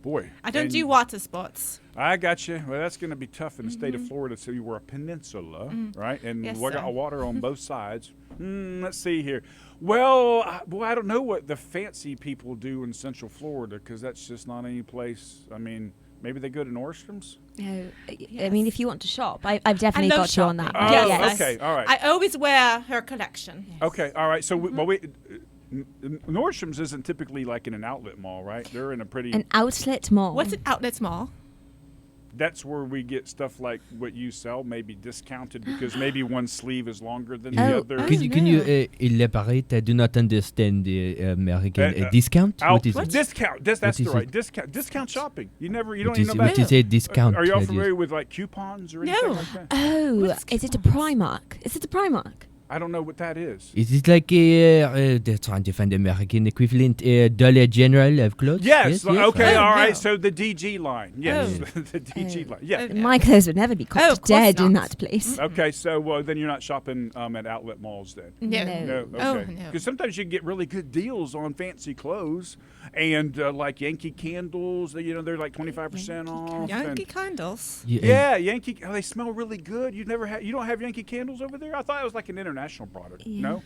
boy. I don't do water sports. I got you. Well, that's going to be tough in the state of Florida. So you were a peninsula, right? And Yes, we got sir. water on both sides. Let's see here. Well, I don't know what the fancy people do in Central Florida because that's just not any place. I mean, maybe they go to Nordstrom's. No, I Yes. mean, if you want to shop, I've definitely I love got you on that. shopping. Oh, Yes. okay, all right. I always wear her collection. Okay, all right. So, Nordstrom's isn't typically like in an outlet mall, right? They're in a pretty. An outlet mall. What's an outlet mall? That's where we get stuff like what you sell, maybe discounted because maybe one sleeve is longer than Oh, the other. oh. Can you elaborate? I do not understand the American discount. What is it? Discount. That's What the is right it? discount. Discount shopping. You don't What even is, know what about is a discount? Are you all That is- familiar with like coupons or anything No. like that? Oh, What's is it a coupons? Primark? Is it a Primark? I don't know what that is. Is it like they're trying to find the American equivalent, Dollar General of clothes? Yes. Okay. Oh, all right. no. So the DG line. Yes. Oh. the DG line. Yeah. Oh. My clothes would never be Oh, caught of course dead in not. that place. Okay. So then you're not shopping at outlet malls then. No. No. No. Oh, Okay. no. Because sometimes you can get really good deals on fancy clothes and like Yankee candles. They're like 25% off. Yankee and- candles. Yeah, Yankee. Oh, they smell really good. You don't have Yankee candles over there? I thought it was like an international product. No,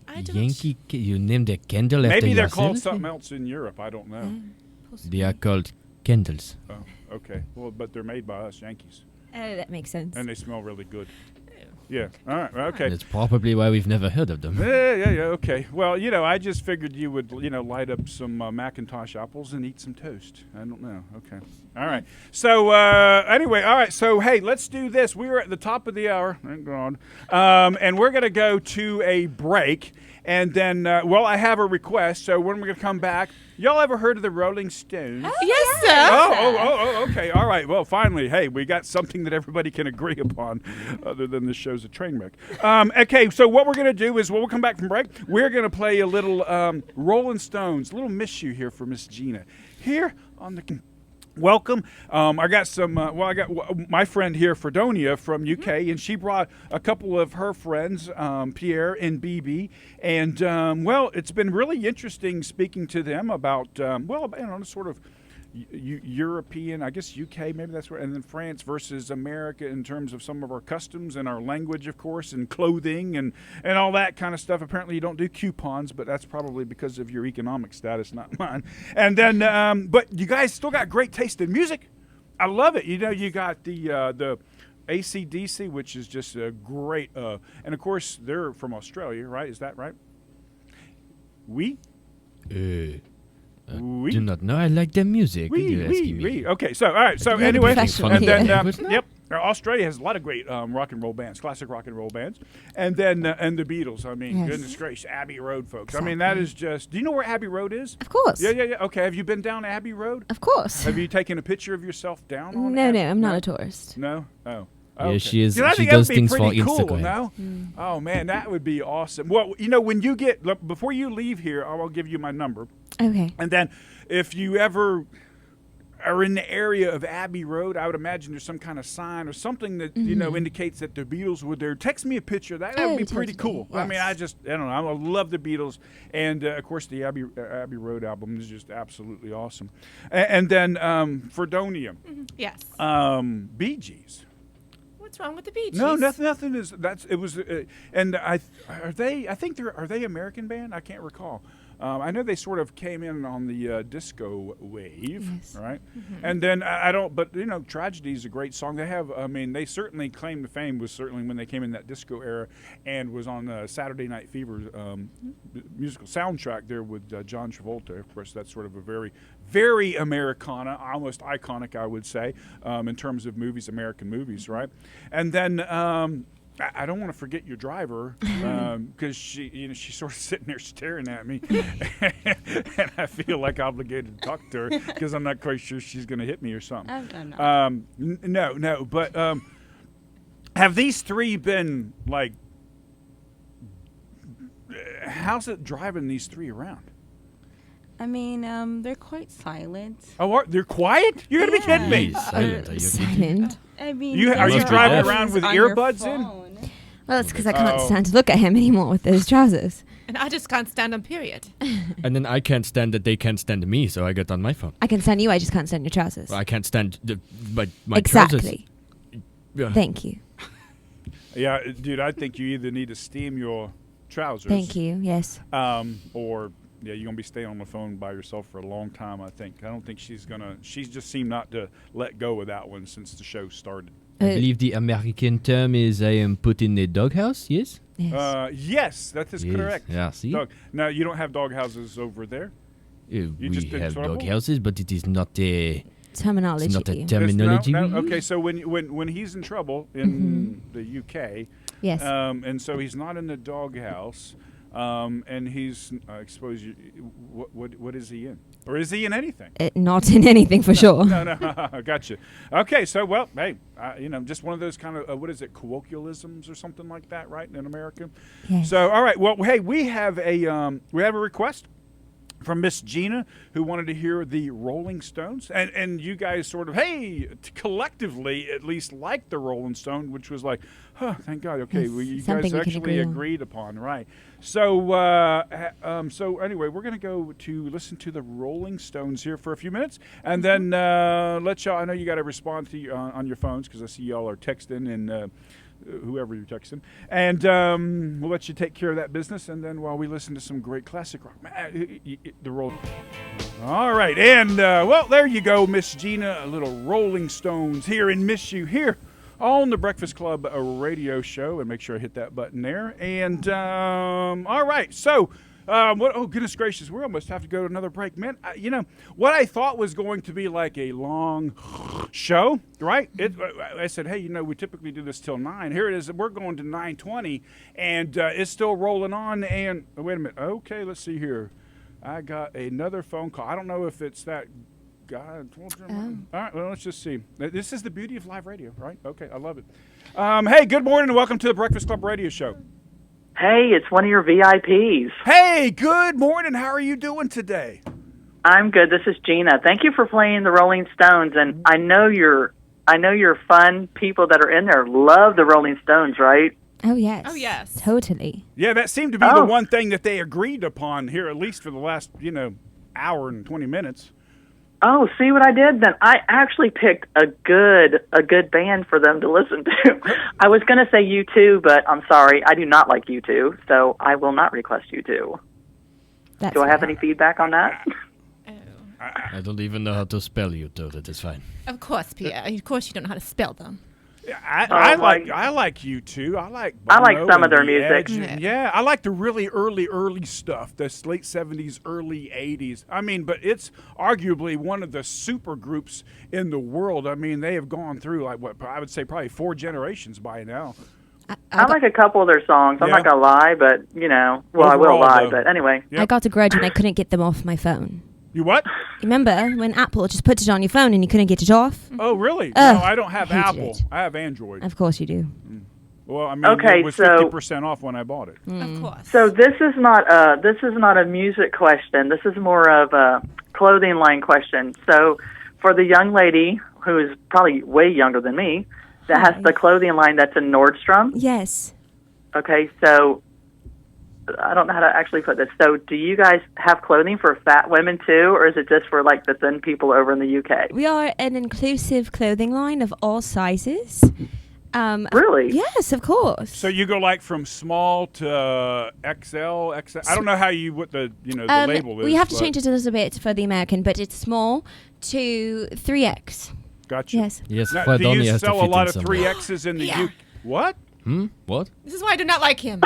I don't. Yankee, you named a candle after maybe they're yourself? called something else in Europe. I don't know. They are called candles. Oh, okay. Well, but they're made by us Yankees, Oh, that makes sense. and they smell really good. Yeah. All right. Okay. That's probably why we've never heard of them. Yeah. Okay. Well, I just figured you would, light up some Macintosh apples and eat some toast. I don't know. Okay. All right. So anyway, all right. So hey, let's do this. We are at the top of the hour. Thank God. And we're gonna go to a break, and then I have a request. So when we're gonna come back, y'all ever heard of the Rolling Stones? Yes, sir. Oh, okay. All right. Well, finally, hey, we got something that everybody can agree upon other than this show's a train wreck. Okay, so what we're going to do is when we come back from break, we're going to play a little Rolling Stones, a little Miss You here for Miss Gina. Here on the... Welcome. I got some. I got my friend here, Fredonia from UK, and she brought a couple of her friends, Pierre and BB. And it's been really interesting speaking to them about sort of European, I guess UK, maybe that's where, and then France versus America in terms of some of our customs and our language, of course, and clothing and all that kind of stuff. Apparently, you don't do coupons, but that's probably because of your economic status, not mine. And then, but you guys still got great taste in music. I love it. You got the AC/DC, which is just a great, and of course they're from Australia, right? Is that right? Oui. Oui. Do not know. I like the music. What are you asking me? Oui. Okay, so all right. So You're the anyway, professional and then here. yep, Australia has a lot of great rock and roll bands, classic rock and roll bands, and then and the Beatles. I mean, Yes. goodness gracious, Abbey Road, folks. I mean, that is just. Do you know where Abbey Road is? Of course. Yeah. Okay, have you been down Abbey Road? Of course. Have you taken a picture of yourself down on No, Abbey? I'm not a tourist. No. Oh. Yeah, Okay. she is. I She think does that'd be things for pretty cool, Instagram. no? Oh man, that would be awesome. Well, when you before you leave here, I'll give you my number. Okay. And then if you ever are in the area of Abbey Road, I would imagine there's some kind of sign or something that, indicates that the Beatles were there. Text me a picture. That would be pretty totally. cool. I mean, Yes. I don't know. I love the Beatles. And, of course, the Abbey Road album is just absolutely awesome. And then Fredonia, Yes. Bee Gees. What's wrong with the Bee Gees? No, nothing is. It was, and I think are they American band? I can't recall. I know they sort of came in on the disco wave, Yes. right? And then I don't, but Tragedy is a great song. They have, they certainly claim to fame was certainly when they came in that disco era and was on Saturday Night Fever musical soundtrack there with John Travolta. Of course, that's sort of a very, very Americana, almost iconic, I would say, in terms of movies, American movies, right? And then. I don't want to forget your driver because she's sort of sitting there staring at me, and I feel like obligated to talk to her because I'm not quite sure she's going to hit me or something. No. But have these three been like? How's it driving these three around? I mean, they're quite silent. Oh, they're quiet? You're going to be kidding me. He's silent. Are you Silent. I mean, Are you must be driving deaf. around with on your earbuds in? phone. Well, it's because I can't Oh. stand to look at him anymore with those trousers. And I just can't stand them, period. And then I can't stand that they can't stand me, so I get on my phone. I can stand you, I just can't stand your trousers. I can't stand my trousers. Exactly. Yeah. Thank you. Yeah, dude, I think you either need to steam your trousers. Thank you. Yes. Or yeah, you're gonna be staying on the phone by yourself for a long time. I think. I don't think she's gonna. She's just seemed not to let go of that one since the show started. I believe the American term is I am put in a doghouse. Yes. Yes. Yes, that is Yes. correct. Yeah. See. Dog. Now you don't have dog houses over there. We just in have trouble? doghouses, but it is not a. Terminology. It's not a There's terminology. no, we no, okay, use. so when he's in trouble in the UK, Yes. and so he's not in the doghouse, and he's I suppose what is he in, or is he in anything? Not in anything for sure. No, gotcha. Okay, so well, hey, just one of those kind of what is it, colloquialisms or something like that, right, in America? Yes. So all right, well, hey, we have a request from Miss Gina, who wanted to hear the Rolling Stones, and you guys sort of, hey, collectively at least like the Rolling Stone, which was like, thank God, okay, Yes, well, you something guys we can actually agree on. agreed upon, right? So, so anyway, we're gonna go to listen to the Rolling Stones here for a few minutes, and then let y'all. I know you got to respond to on your phones because I see y'all are texting and. Whoever you're texting, and we'll let you take care of that business, and then while we listen to some great classic rock, the roll. All right, and well, there you go, Miss Gina, a little Rolling Stones here and Miss You here on the Breakfast Club radio show, and make sure I hit that button there. And all right, so. Oh, goodness gracious, we almost have to go to another break. Man, what I thought was going to be like a long show, right? I said, hey, we typically do this till 9. Here it is. We're going to 9:20, and it's still rolling on. And wait a minute. Okay, let's see here. I got another phone call. I don't know if it's that guy. All right, well, let's just see. This is the beauty of live radio, right? Okay, I love it. Hey, good morning, and welcome to the Breakfast Club radio show. Hey, it's one of your VIPs. Hey, good morning. How are you doing today? I'm good. This is Gina. Thank you for playing the Rolling Stones, and I know you're fun people that are in there love the Rolling Stones, right? Oh yes. Oh, yes. Totally. Yeah, that seemed to be the one thing that they agreed upon here, at least for the last, hour and 20 minutes. Oh, see what I did? Then I actually picked a good band for them to listen to. I was going to say U2, but I'm sorry, I do not like U2, so I will not request U2. Do I have any feedback on that? Oh. I don't even know how to spell you, though. That is fine. Of course, Pierre. Of course you don't know how to spell them. Yeah, I like you too. I like some of their The music. Edge. Yeah, I like the really early stuff, the late 70s, early 80s. I mean, but it's arguably one of the super groups in the world. I mean, they have gone through like what I would say probably 4 generations by now. I like a couple of their songs. I'm Yeah. not going to lie, but, I will Overall, lie. though. But anyway. Yep. I got a grudge and I couldn't get them off my phone. You what? Remember when Apple just put it on your phone and you couldn't get it off? Oh, really? Ugh, No, I don't have hated Apple. it. I have Android. Of course you do. Well, I mean, Okay, it was so- 50% off when I bought it. Of course. So this is not a music question. This is more of a clothing line question. So for the young lady who is probably way younger than me that has the clothing line that's in Nordstrom. Yes. Okay, so I don't know how to actually put this. So do you guys have clothing for fat women too, or is it just for like the thin people over in the UK? We are an inclusive clothing line of all sizes. Really? Yes, of course. So you go like from small to XL. I don't know how what the the label is. we have to but- change it a little bit for the American, but it's small to 3X. Gotcha. Yes. Yes, Now, Fred do only you has to sell a fit lot in of somewhere. 3Xs in the Yeah. UK? What? What? This is why I do not like him.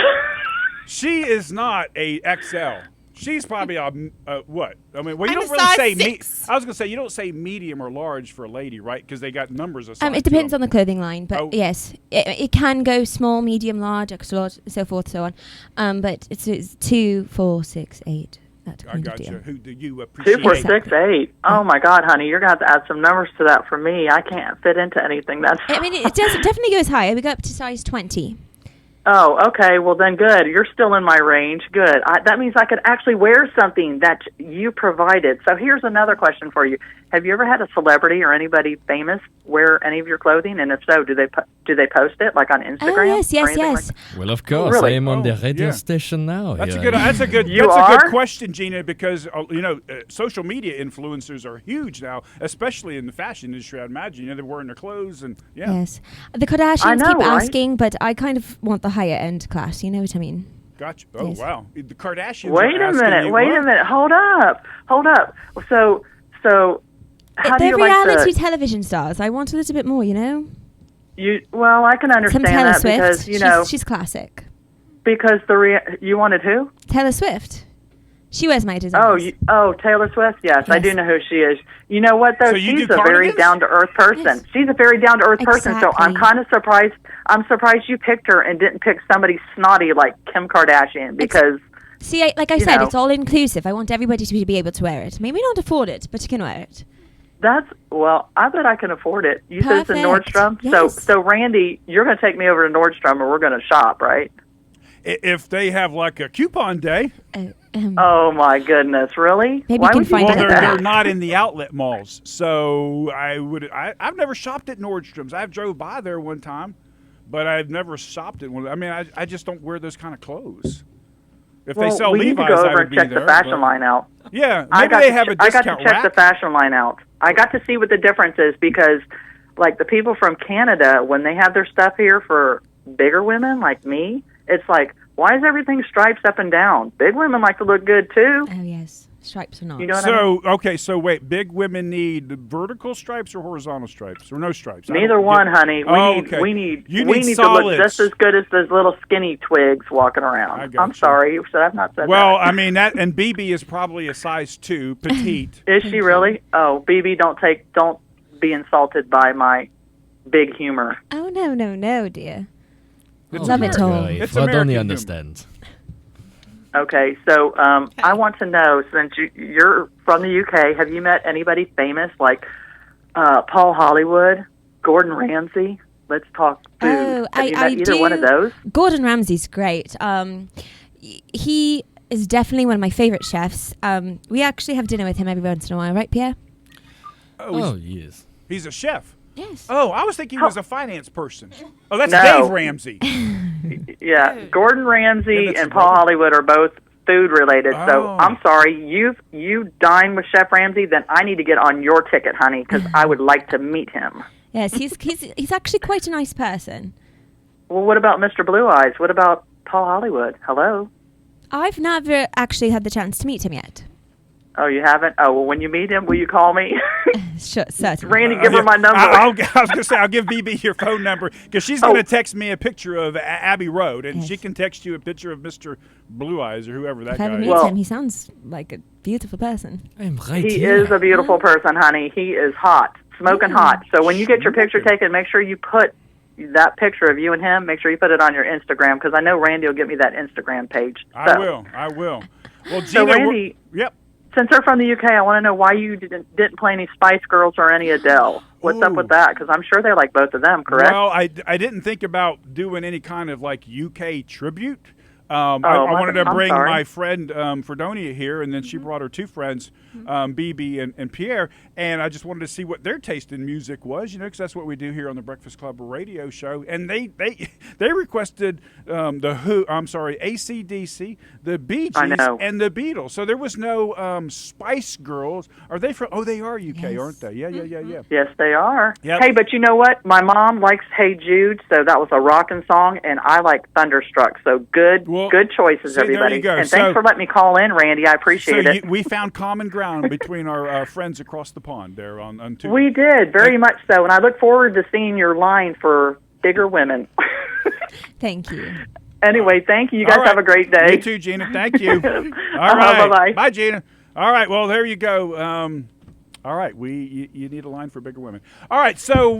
She is not a XL. She's probably a what? I mean, well, you I'm don't a really size say 6. I was gonna say you don't say medium or large for a lady, right? Because they got numbers assigned. It depends on the clothing line, but Oh. yes, it can go small, medium, large, extra large, so forth, so on. But it's 2, 4, 6, 8. That I kind of got deal. you. Who do you appreciate? 2, 4, Exactly. 6, 8. Oh my God, honey, you're gonna have to add some numbers to that for me. I can't fit into anything. That's I mean, it definitely goes higher. We go up to size 20. Oh, okay. Well, then good. You're still in my range. Good. That means I could actually wear something that you provided. So here's another question for you. Have you ever had a celebrity or anybody famous wear any of your clothing? And if so, do they post it like on Instagram? Oh, yes, yes, yes. Like Well, of course, Really? I am on the Oh, radio yeah. station now. That's yeah. a good You that's a are? good question, Gina, because social media influencers are huge now, especially in the fashion industry. I'd imagine they're wearing their clothes and yeah. Yes. The Kardashians I know, keep right? asking, but I kind of want the higher end class. You know what I mean? Gotcha. Oh Yes. wow, the Kardashians. Wait are a asking minute. you Wait a what? minute. Hold up. So how do They're you like reality the television stars. I want a little bit more, you know? you? Well, I can Some understand Taylor that Swift. because She's classic. because you wanted who? Taylor Swift. She wears my designs. Taylor Swift. Yes, I Yes. do know who she is. You know what though? So you She's do a very cardigans? down to earth person. Yes. She's a very down to earth person. So I'm Exactly. kind of surprised. I'm surprised you picked her and didn't pick somebody snotty like Kim Kardashian because See, like I you said, know. it's all inclusive. I want everybody to be able to wear it. Maybe not afford it, but you can wear it. I bet I can afford it. You said it's in Perfect. Nordstrom. Yes. So Randy, you're going to take me over to Nordstrom and we're going to shop, right? If they have like a coupon day, Oh my goodness, really? Maybe Why you can would find well, out. they're not in the outlet malls, so I've never shopped at Nordstrom's. I've drove by there one time, but I've never shopped at one. I mean, I just don't wear those kind of clothes. If they sell we Levi's, need to go I over would and be check there. the fashion but- line out. Yeah, maybe they have a I got discount to check rack. the fashion line out. I got to see what the difference is because, like, the people from Canada, when they have their stuff here for bigger women like me, it's like, why is everything stripes up and down? Big women like to look good too. Oh, yes. Stripes or not. You know what I mean? So okay, so wait, big women need vertical stripes or horizontal stripes or no stripes? I Neither don't one, get- honey. Oh, We okay. need You we need need to look solids. just as good as those little skinny twigs walking I around. got I'm you. sorry, so I've not said Well, that. I mean that, and BB is probably a size 2, petite. Is she really? Oh, BB, don't be insulted by my big humor. Oh, no, dear. It's Love it American. all. It's I don't American humor. understand. Okay, so I want to know, since you're from the UK, have you met anybody famous like Paul Hollywood, Gordon Ramsay? Let's talk food. Oh, have you met I either do. one of those? Gordon Ramsay's great. He is definitely one of my favorite chefs. We actually have dinner with him every once in a while, right, Pierre? Oh, yes. He's a chef. Yes. Oh, I was thinking he was a finance person. Oh, that's No. Dave Ramsey. Yeah, Gordon Ramsay that's and your Paul brother. Hollywood are both food related. Oh. So I'm sorry, you dine with Chef Ramsay, then I need to get on your ticket, honey, because I would like to meet him. Yes, he's actually quite a nice person. Well, what about Mr. Blue Eyes? What about Paul Hollywood? Hello? I've never actually had the chance to meet him yet. Oh, you haven't? Oh, well, when you meet him, will you call me? Sure, certainly. Randy, give her my number. I was going to say, I'll give BB your phone number because she's going to text me a picture of Abbey Road, and Yes. she can text you a picture of Mr. Blue Eyes or whoever that If I guy ever is. meet Well- him, he sounds like a beautiful person. I'm right He here. is a beautiful person, honey. He is hot, smoking hot. So when you get your picture taken, make sure you put that picture of you and him, make sure you put it on your Instagram, because I know Randy will get me that Instagram page. I So, will. Well, Gina, So, Randy, yep. since they're from the UK, I want to know why you didn't play any Spice Girls or any Adele. What's up Ooh. with that? Because I'm sure they like both of them, correct? Well, I didn't think about doing any kind of like UK tribute. I wanted to I'm bring sorry. my friend Fredonia here, and then she brought her two friends, BB and Pierre, and I just wanted to see what their taste in music was, because that's what we do here on the Breakfast Club radio show. And they requested AC/DC, the Bee I Gees, know. and the Beatles. So there was no Spice Girls. Are they from? Oh, they are UK, Yes. aren't they? Yeah. Yes, they are. Yep. Hey, but you know what? My mom likes Hey Jude, so that was a rockin' song, and I like Thunderstruck. So good choices, see, there you everybody. go. And So- thanks for letting me call in, Randy. I appreciate it. We found common ground between our friends across the pond there on two. We did, very much so, and I look forward to seeing your line for bigger women. Thank you. Anyway, thank you. You guys All right. have a great day. You too, Gina. Thank you. All right. Bye-bye. Bye, Gina. All right. Well, there you go. All right. You need a line for bigger women. All right. So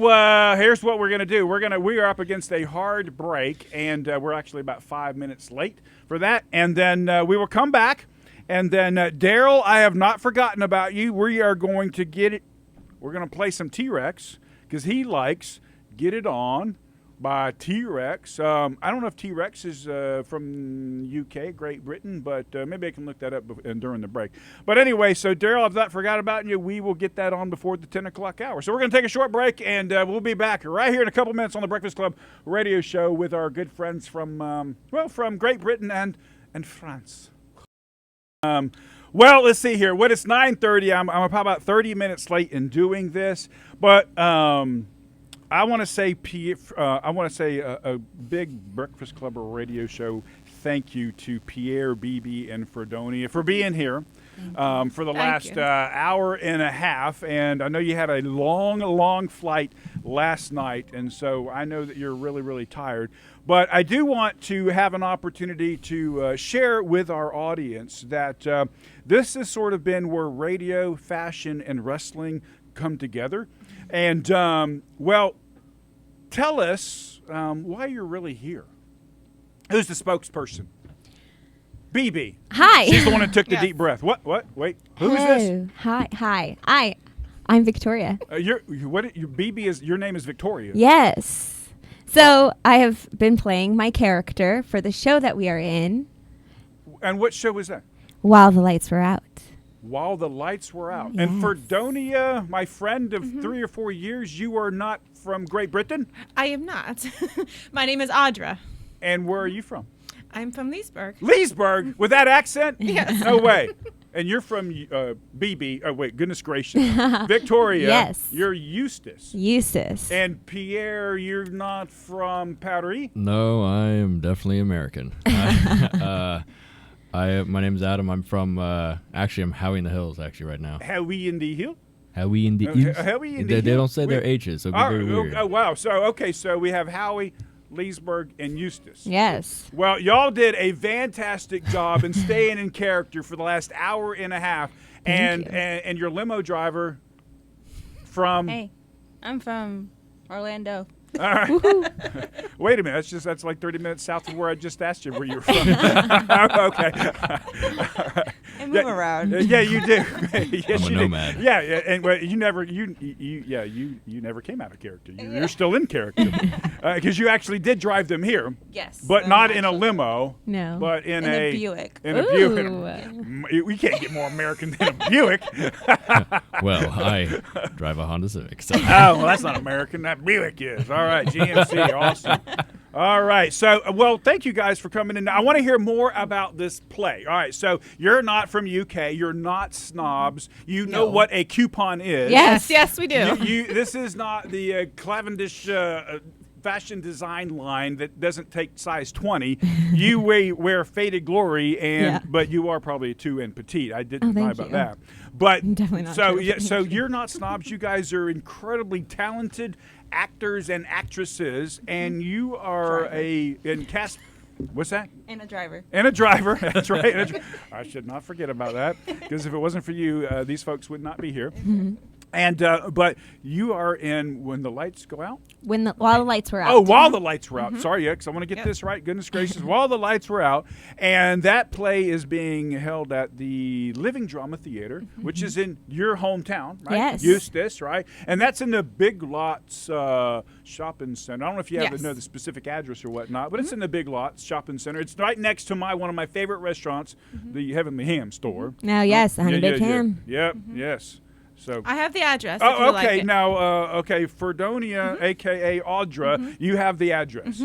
here's what we're gonna do. We are up against a hard break, and we're actually about 5 minutes late for that. And then we will come back. And then Daryl, I have not forgotten about you. We are going to get it. We're going to play some T-Rex because he likes Get It On by T-Rex. I don't know if T-Rex is from UK, Great Britain, but maybe I can look that up during the break. But anyway, so Daryl, I've not forgot about you. We will get that on before the 10 o'clock hour. So we're going to take a short break, and we'll be back right here in a couple minutes on the Breakfast Club radio show with our good friends from, from Great Britain and France. Well, let's see here. When it's 9:30, I'm probably about 30 minutes late in doing this, but I want to say a big Breakfast Club or radio show thank you to Pierre, BB, and Fredonia for being here for the last hour and a half. And I know you had a long flight last night, and so I know that you're really, really tired. But I do want to have an opportunity to share with our audience that this has sort of been where radio, fashion, and wrestling come together. And, tell us why you're really here. Who's the spokesperson? BB. Hi. She's the one that took the deep breath. What? Wait. Who is this? Hi. I'm Victoria. Your name is Victoria. Yes. So I have been playing my character for the show that we are in. And what show was that? While the lights were out. While the lights were out. Yes. And Fredonia, my friend of 3 or 4 years, you are not from Great Britain? I am not. My name is Audra. And where are you from? I'm from Leesburg. Leesburg? With that accent? Yes. No way. And you're from BB. Oh, wait, goodness gracious. Victoria. Yes. You're Eustace. Eustace. And Pierre, you're not from Paris? No, I am definitely American. My name's Adam. I'm from, I'm Howie in the Hills, right now. Howie in the Hill? Howie in the Hills? Howie in the They Hill? don't say their H's, so it'd be very weird. Oh, wow. So we have Howie, Leesburg, and Eustace. Yes. Well, y'all did a fantastic job in staying in character for the last hour and a half. Thank you. And your limo driver from... Hey, I'm from Orlando. All right. Wait a minute. That's like 30 minutes south of where I just asked you where you were from. Okay. I move around. Yeah, you do. Yes, I'm a you nomad. do. Yeah, and you never came out of character. You're still in character because you actually did drive them here. Yes. But not in a limo. No. But in a Buick. In a Buick. We can't get more American than a Buick. Well, I drive a Honda Civic. So. Oh, well, that's not American. That Buick is. All right, GMC, awesome. All right, so, thank you guys for coming in. I want to hear more about this play. All right, so you're not from UK. You're not snobs. You know what a coupon is. Yes, we do. This is not the Cavendish fashion design line that doesn't take size 20. You wear faded glory, but you are probably a 2 in petite. I didn't lie about that. But Definitely not so true. so you're not snobs. You guys are incredibly talented actors and actresses, and you are in cast. What's that? And a driver. And a driver. That's right. I should not forget about that, because if it wasn't for you, these folks would not be here. And but you are in When the Lights Go Out? While the lights were out. Oh, While the Lights Were Out. Sorry, because I want to get this right. Goodness gracious. While the Lights Were Out. And that play is being held at the Living Drama Theater, which is in your hometown, right? Yes. Eustis, right? And that's in the Big Lots Shopping Center. I don't know if you have to Yes. know the specific address or whatnot, but it's in the Big Lots Shopping Center. It's right next to one of my favorite restaurants, the Heavenly Ham store. Now, yes, I had a big ham. Yep, yes. So. I have the address. if Oh, you okay. Like it. Now, Fredonia, a.k.a. Audra, you have the address.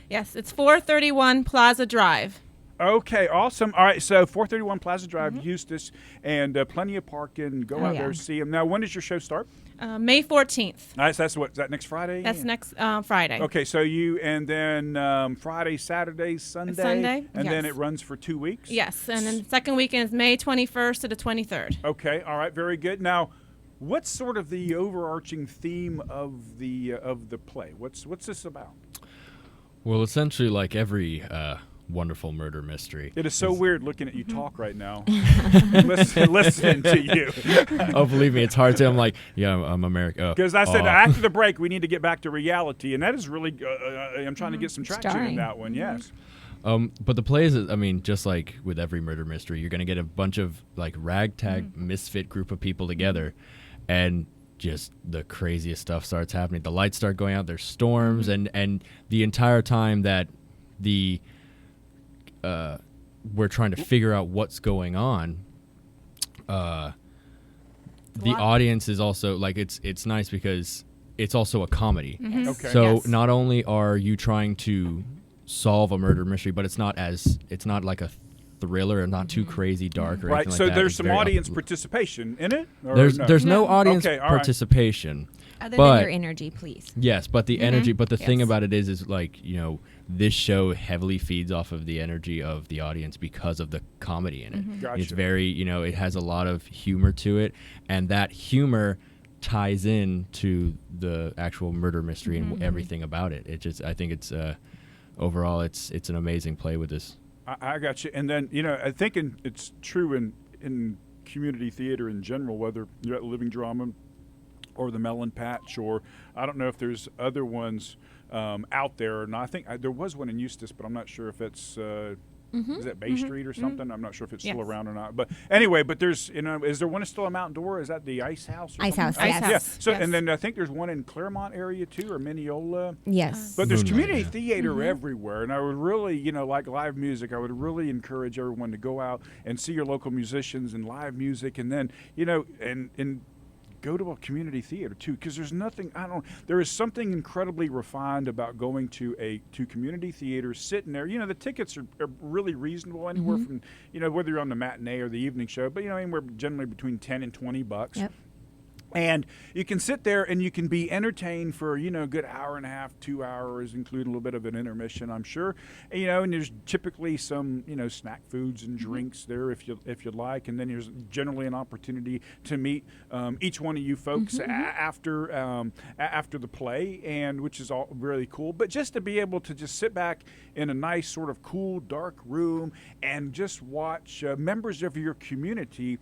Yes, it's 431 Plaza Drive. Okay, awesome. All right, so 431 Plaza Drive, Eustis, and plenty of parking. Go out there, see them. Now, when does your show start? May 14th. Nice. That's what? Is that next Friday? That's next Friday. Okay, so and then Friday, Saturday, Sunday. Sunday, And then yes. it runs for 2 weeks? Yes, and then the second weekend is May 21st to the 23rd. Okay, all right, very good. Now, what's sort of the overarching theme of the play? What's this about? Well, essentially, like every wonderful murder mystery. It is so weird looking at you talk right now. Listening to you. Oh, believe me, it's hard to. I'm like, yeah, I'm American. Because I said after the break, we need to get back to reality, and that is really. I'm trying to get some traction in Starring. that one. Yes. But the plays, I mean, just like with every murder mystery, you're going to get a bunch of like ragtag misfit group of people together. And just the craziest stuff starts happening. The lights start going out. There's storms, and the entire time that we're trying to figure out what's going on. The audience is also like it's nice because it's also a comedy. Okay. So not only are you trying to solve a murder mystery, but it's not like a thriller and not too crazy dark or Right. anything So like that. there's It's some very audience participation in it. Or there's no audience Okay, all right. participation. Other but than your energy, please. yes, but the energy. But the thing Yes. about it is like this show heavily feeds off of the energy of the audience because of the comedy in it. Gotcha. It's very it has a lot of humor to it, and that humor ties in to the actual murder mystery and everything about it. I think it's overall it's an amazing play with this. I got you. And then, I think it's true in community theater in general, whether you're at Living Drama or the Melon Patch, or I don't know if there's other ones out there. And I think there was one in Eustis, but I'm not sure if it's is that Bay Street or something? I'm not sure if it's still Yes. around or not. But anyway, there's is there one that's still a Mountain Door? Is that the Ice House? Or Ice something? House, yes. Yeah. House, So yes. and then I think there's one in Claremont area too, or Mineola. Yes. But there's Moonlight, community yeah. theater everywhere, and I would really, like live music, I would really encourage everyone to go out and see your local musicians and live music, and then, and go to a community theater too, because there's nothing, there is something incredibly refined about going to community theater, sitting there. The tickets are really reasonable, anywhere from, whether you're on the matinee or the evening show, but, anywhere generally between 10 and 20 bucks. Yep. And you can sit there and you can be entertained for, a good hour and a half, 2 hours, including a little bit of an intermission, I'm sure. And there's typically some, snack foods and drinks there if you'd like. And then there's generally an opportunity to meet each one of you folks after the play, and which is all really cool. But just to be able to just sit back in a nice sort of cool, dark room and just watch members of your community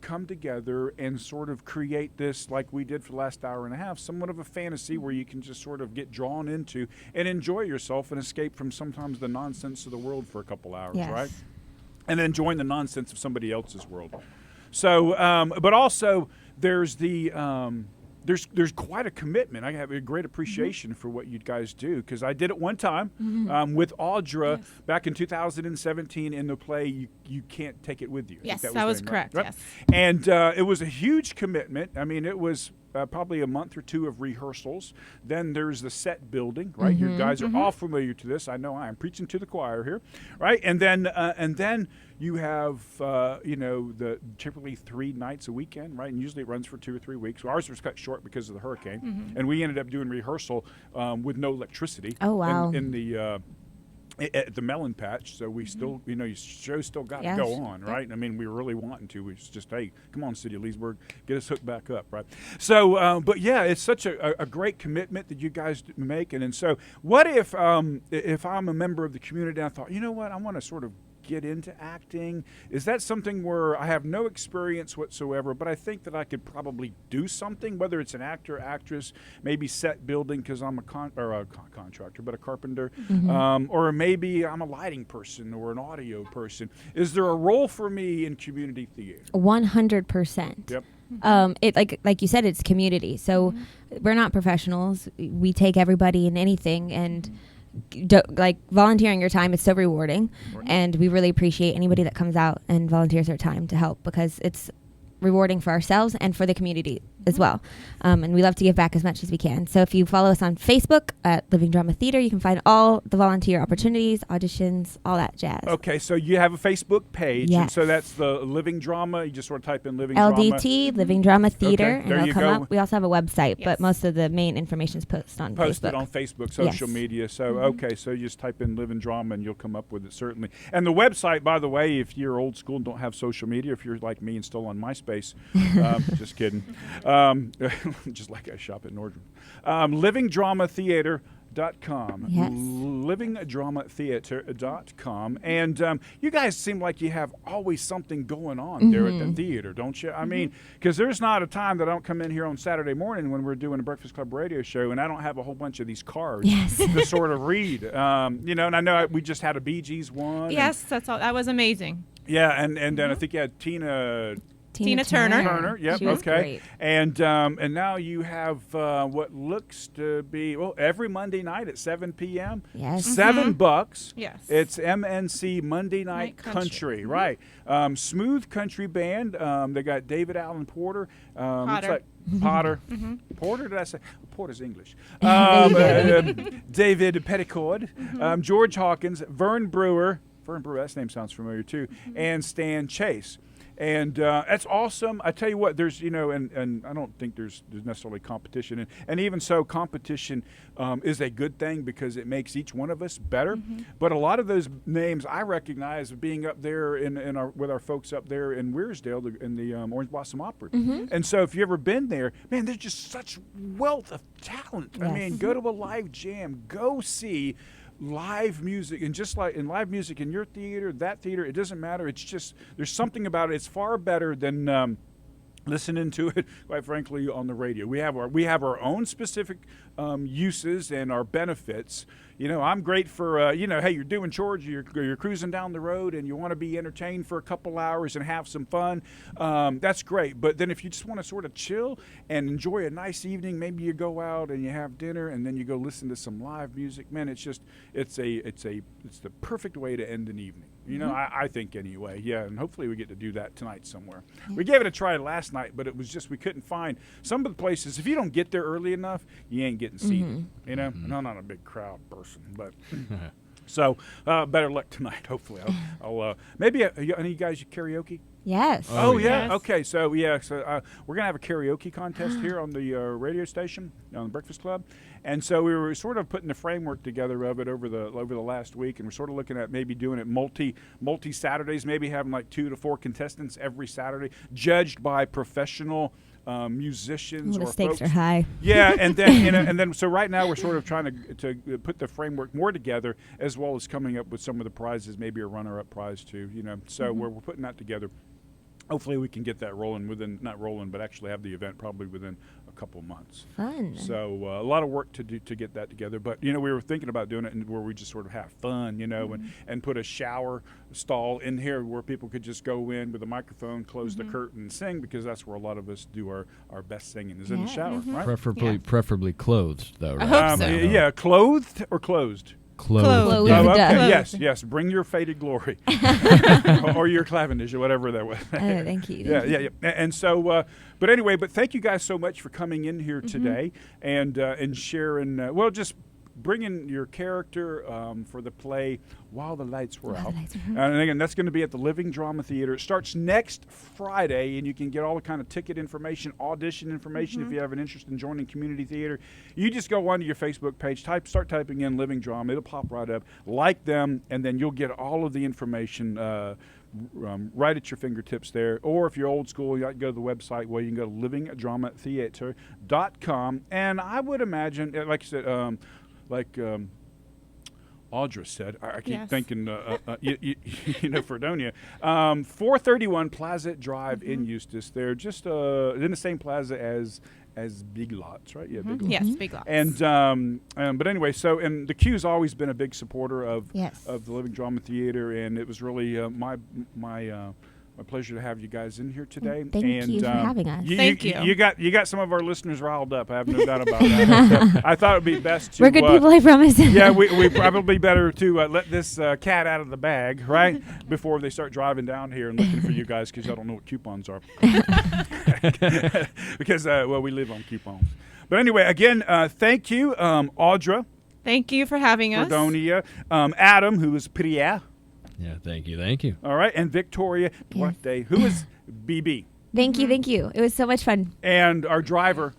come together and sort of create this, like we did for the last hour and a half, somewhat of a fantasy where you can just sort of get drawn into and enjoy yourself and escape from sometimes the nonsense of the world for a couple hours, Yes. right? And then join the nonsense of somebody else's world. So, but also there's there's quite a commitment. I have a great appreciation for what you guys do, because I did it one time with Audra back in 2017 in the play You Can't Take It With You. I think Yes, that was was the name, right? correct, Right? And it was a huge commitment. I mean, it was probably a month or two of rehearsals. Then there's the set building, right? You guys are all familiar to this. I know I am preaching to the choir here, right? And then you have the typically 3 nights a weekend, right? And usually it runs for 2 or 3 weeks. Ours was cut short because of the hurricane, and we ended up doing rehearsal with no electricity. Oh, wow. In the at the Melon Patch, so we still, your show still got to go on, right? I mean, we were really wanting to. We was just, hey, come on, City of Leesburg, get us hooked back up, right? So, but yeah, it's such a great commitment that you guys make, and so what if I'm a member of the community and I thought, you know what, I want to sort of get into acting? Is that something where I have no experience whatsoever, but I think that I could probably do something, whether it's an actor, actress, maybe set building because I'm a contractor, but a carpenter, or maybe I'm a lighting person or an audio person. Is there a role for me in community theater? 100%. Yep. It like you said, it's community. So we're not professionals. We take everybody in anything, and volunteering your time is so rewarding, and we really appreciate anybody that comes out and volunteers their time to help, because it's rewarding for ourselves and for the community as well. And we love to give back as much as we can. So if you follow us on Facebook at Living Drama Theater, you can find all the volunteer opportunities, auditions, all that jazz. Okay, so you have a Facebook page, and so that's the Living Drama. You just sort of type in Living Drama. LDT, Living Drama Theater, Okay, and there it'll you come go. up. We also have a website, but Yes. most of the main information is posted on Posted Facebook. on Facebook, social Yes. media. So, okay, so you just type in Living Drama and you'll come up with it, certainly. And the website, by the way, if you're old school and don't have social media, if you're like me and still on MySpace, just kidding. Just like I shop at Nordstrom. LivingDramaTheater.com. Yes. LivingDramaTheater.com. And you guys seem like you have always something going on there at the theater, don't you? I mean, because there's not a time that I don't come in here on Saturday morning when we're doing a Breakfast Club radio show and I don't have a whole bunch of these cards to sort of read. And I know we just had a Bee Gees one. Yes, that's all. That was amazing. And then I think you had Tina Tina Turner. Turner, yep, She was okay. great. And now you have what looks to be every Monday night at 7 p.m. Yes. $7. Yes. It's MNC Monday Night Night Country. Country, right? Smooth country band. They got David Allen Porter. Looks Potter. like Potter. Porter, did I say? Porter's English. David Petticord. George Hawkins. Vern Brewer. Vern Brewer, that name sounds familiar too. And Stan Chase. And that's awesome. I tell you what, there's, and I don't think there's necessarily competition. And even so, competition is a good thing because it makes each one of us better. But a lot of those names I recognize being up there with our folks up there in Weirsdale in the Orange Blossom Opera. And so if you've ever been there, man, there's just such wealth of talent. I mean, go to a live jam, go see live music, and just like in live music in your theater, that theater, it doesn't matter. It's just there's something about it. It's far better than listening to it, quite frankly, on the radio. We have our own specific uses and our benefits. I'm great for hey, you're doing chores, you're cruising down the road, and you want to be entertained for a couple hours and have some fun. That's great. But then if you just want to sort of chill and enjoy a nice evening, maybe you go out and you have dinner, and then you go listen to some live music. Man, it's the perfect way to end an evening. I think anyway. Yeah, and hopefully we get to do that tonight somewhere. We gave it a try last night, but it was just we couldn't find some of the places. If you don't get there early enough, you ain't getting seated. And I'm not a big crowd person, but so better luck tonight. Hopefully, I'll maybe any of you guys karaoke. Yes. Oh yeah. Yes. Okay. So we're gonna have a karaoke contest here on the radio station on the Breakfast Club, and so we were sort of putting the framework together of it over the last week, and we're sort of looking at maybe doing it multi Saturdays, maybe having like 2 to 4 contestants every Saturday, judged by professional musicians The or stakes folks. are high. Yeah, and then and then so right now we're sort of trying to put the framework more together, as well as coming up with some of the prizes, maybe a runner-up prize too. So we're putting that together. Hopefully we can get that rolling not rolling, but actually have the event probably within a couple months. Fun. So a lot of work to do to get that together. But we were thinking about doing it where we just sort of have fun, and put a shower stall in here where people could just go in with a microphone, close the curtain, and sing, because that's where a lot of us do our best singing is in the shower, right? Preferably clothed, though. Right? I hope so. Yeah, clothed or closed. Clothed. Oh, Clothed. okay. Yes. Bring your faded glory, or your Cavendish, or whatever that was. Thank you. Yeah. And so, but anyway, thank you guys so much for coming in here today and sharing. Just bringing your character for the play While the Lights Were Out. And again, that's going to be at the Living Drama Theater. It starts next Friday, and you can get all the kind of ticket information, audition information if you have an interest in joining community theater. You just go onto your Facebook page, start typing in Living Drama. It'll pop right up. Like them, and then you'll get all of the information right at your fingertips there. Or if you're old school, you can go to the website where you can go to livingdramatheater.com. And I would imagine, like I said, Audra said, I keep thinking, Fredonia, 431 Plaza Drive in Eustis. They're just in the same plaza as Big Lots, right? Yeah, Big Lots. Yes, Big Lots. And but anyway, and the Q's always been a big supporter of the Living Drama Theater, and it was really my pleasure to have you guys in here today. Thank you for having us. Thank you. You got some of our listeners riled up. I have no doubt about that. So I thought it would be best to. We're good people, I promise. Yeah, we probably better to let this cat out of the bag, right? Before they start driving down here and looking for you guys, because y'all don't know what coupons are. Because, we live on coupons. But anyway, again, thank you, Audra. Thank you for having us. Fredonia. Adam, who is Priya. Yeah, thank you. All right, and Victoria Duarte, who is BB. Thank you. It was so much fun. And our driver.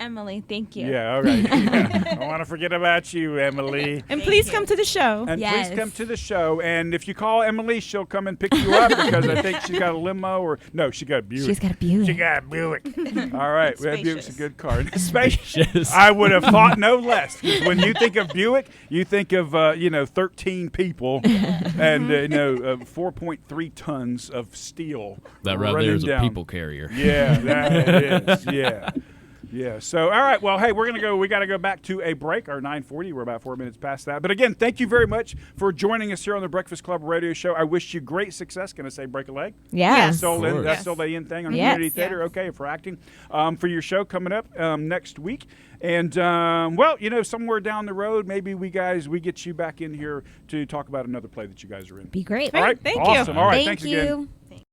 Emily, thank you. Yeah, all right. I don't want to forget about you, Emily. And please come to the show. And Yes. please come to the show. And if you call Emily, she'll come and pick you up, because I think she's got a limo she got a Buick. She's got a Buick. She got a Buick. All right. Well, Buick's a good car. Spacious. I would have thought no less. 'Cause when you think of Buick, you think of 13 people and 4.3 tons of steel. That right running there is a down. people carrier. Yeah, that it is. Yeah. Yeah. So, all right. Well, hey, we got to go back to a break. Our 9:40. We're about 4 minutes past that. But again, thank you very much for joining us here on the Breakfast Club Radio Show. I wish you great success. Can I say break a leg? Yeah. Yes. Still in, course. that's still the in thing on Yes. community theater. Yes. Okay, for acting, for your show coming up next week. And well, somewhere down the road, maybe we get you back in here to talk about another play that you guys are in. Be great. All right. Thank you. Awesome. All right. Thank Thanks you. again.